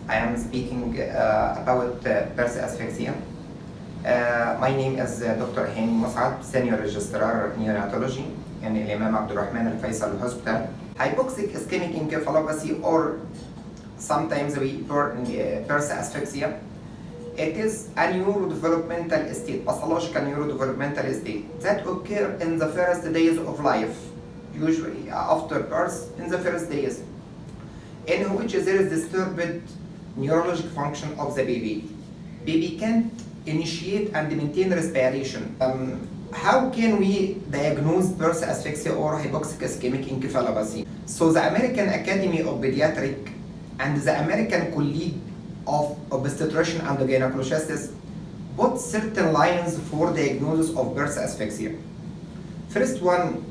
I am speaking about birth asphyxia. My name is Dr. Hany Mousad, Senior Registrar Neonatology in Imam Abdulrahman and Faisal Hospital. Hypoxic ischemic encephalopathy, or sometimes we birth asphyxia. It is a neurodevelopmental state, pathological neurodevelopmental state that occurs in the first days of life, usually after birth in the first days, in which there is disturbed neurologic function of the baby. Baby can't initiate and maintain respiration. How can we diagnose birth asphyxia or hypoxic ischemic encephalopathy? So the American Academy of Pediatric and the American Colleague of Obstetrician and Gynecologists put certain lines for diagnosis of birth asphyxia. First one,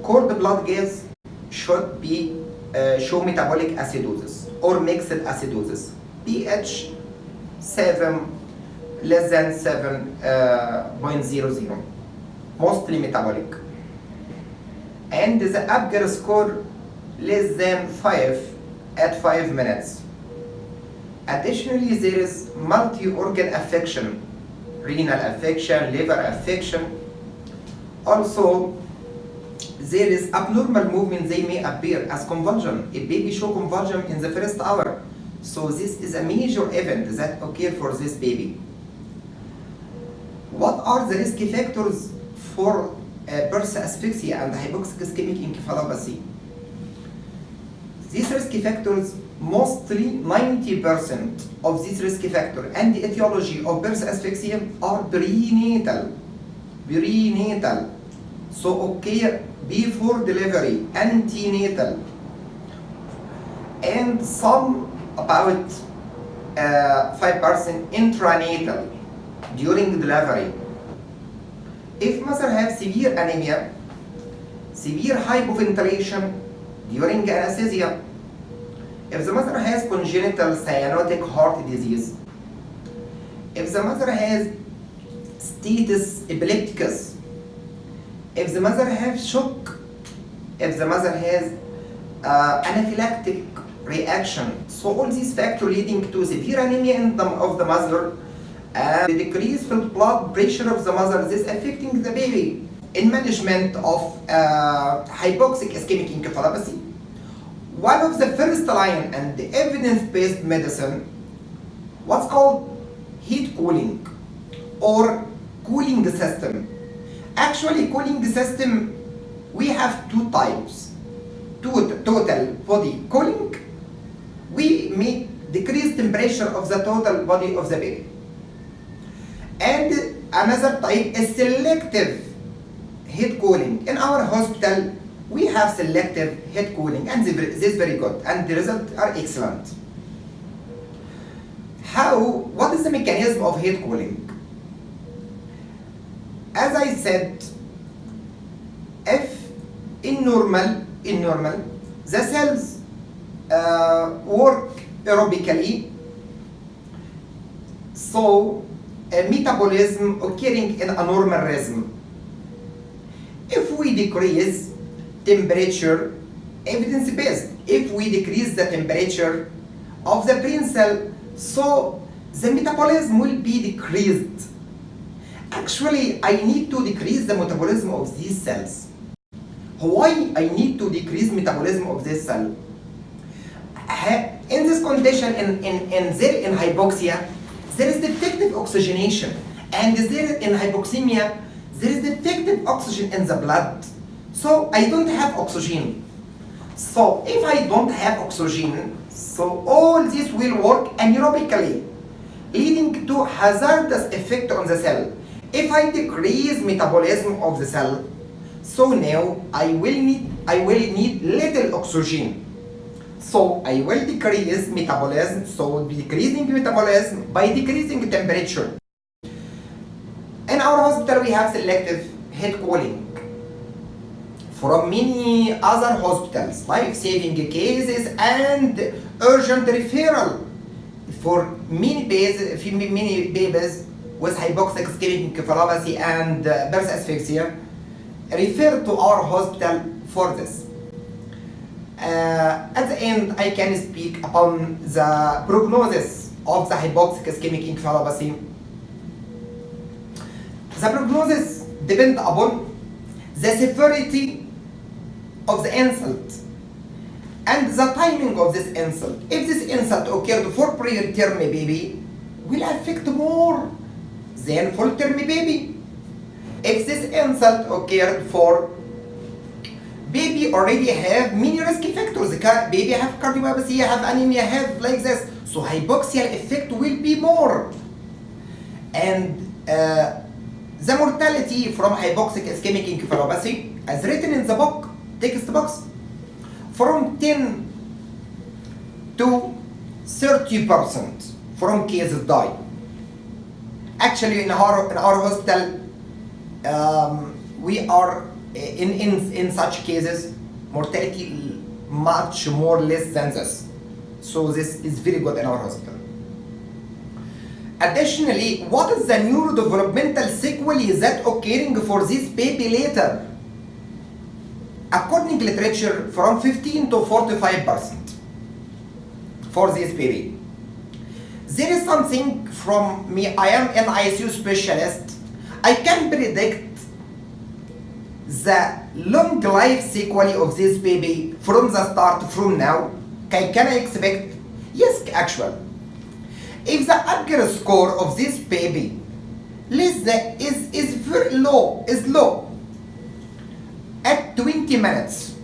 cord blood gas should be show metabolic acidosis or mixed acidosis, pH 7 less than 7.00, mostly metabolic, and the Apgar score less than 5 at 5 minutes. Additionally, there is multi-organ affection, renal affection, liver affection. Also, there is abnormal movement. They may appear as convulsion. A baby show convulsion in the first hour. So this is a major event that occurs for this baby. What are the risk factors for birth asphyxia and hypoxic ischemic encephalopathy? These risk factors, mostly 90% of these risk factors and the etiology of birth asphyxia are perinatal. So occur before delivery, antenatal, and some about 5% intranatal during delivery. If mother has severe anemia, severe hypoventilation during anesthesia, if the mother has congenital cyanotic heart disease, if the mother has status epilepticus, if the mother has shock, if the mother has anaphylactic reaction, so all these factors leading to severe anemia of the mother and the decreased blood pressure of the mother, this affecting the baby. In management of hypoxic ischemic encephalopathy, one of the first line and the evidence-based medicine, what's called heat cooling or cooling system. Actually, cooling system, we have two types. Total body cooling, we make decrease temperature of the total body of the baby. And another type is selective heat cooling. In our hospital, we have selective heat cooling, and this is very good, and the results are excellent. What is the mechanism of heat cooling? As I said, if in normal, the cells work aerobically, so a metabolism occurring in a normal rhythm. If we decrease temperature, evidence-based, if we decrease the temperature of the brain cell, so the metabolism will be decreased. Actually, I need to decrease the metabolism of these cells. Why I need to decrease metabolism of this cell? In this condition, in hypoxia, there is defective oxygenation, and in hypoxemia, there is defective oxygen in the blood. So I don't have oxygen. So if I don't have oxygen, so all this will work anaerobically, leading to hazardous effect on the cell. If I decrease metabolism of the cell, so now I will need little oxygen. So I will decrease metabolism, so decreasing metabolism by decreasing temperature. In our hospital, we have selective heat cooling. From many other hospitals, life-saving cases and urgent referral for many babies with hypoxic ischemic encephalopathy and birth asphyxia, refer to our hospital for this. At the end, I can speak upon the prognosis of the hypoxic ischemic encephalopathy. The prognosis depends upon the severity of the insult and the timing of this insult. If this insult occurred for preterm baby, will affect more than full-term baby. If this insult occurred for baby already have many risk factors, baby have cardiomyopathy, have anemia, have like this, so hypoxial effect will be more. And the mortality from hypoxic ischemic encephalopathy, as written in the book, text box, from 10 to 30% from cases die. Actually, in our hospital, we are in such cases, mortality much more less than this. So this is very good in our hospital. Additionally, what is the neurodevelopmental sequelae that occurring for this baby later? According to literature, from 15 to 45% for this baby. There is something from me, I am an ICU specialist, I can predict the long life sequelae of this baby from the start, from now. Can I expect? Yes, actually. If the Apgar score of this baby is very low, is low, at 20 minutes,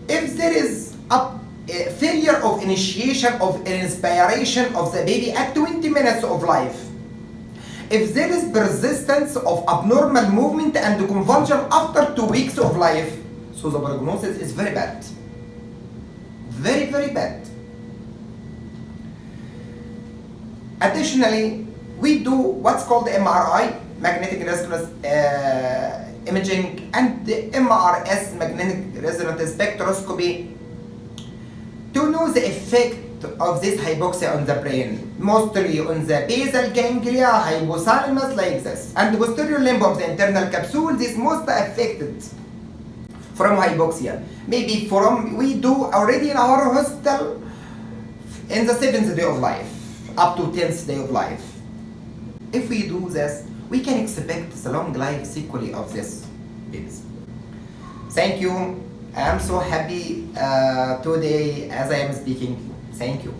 if there is a failure of initiation of inspiration of the baby at 20 minutes of life, if there is persistence of abnormal movement and convulsion after 2 weeks of life, so the prognosis is very bad. Very, very bad. Additionally, we do what's called the MRI, magnetic resonance imaging, and the MRS, magnetic resonance spectroscopy, to know the effect of this hypoxia on the brain, mostly on the basal ganglia, hypothalamus, like this, and the posterior limb of the internal capsule. This most affected from hypoxia. Maybe from, we do already in our hospital in the 7th day of life, up to 10th day of life. If we do this, we can expect the long life sequelae of this babies. Thank you. I am so happy today as I am speaking. Thank you.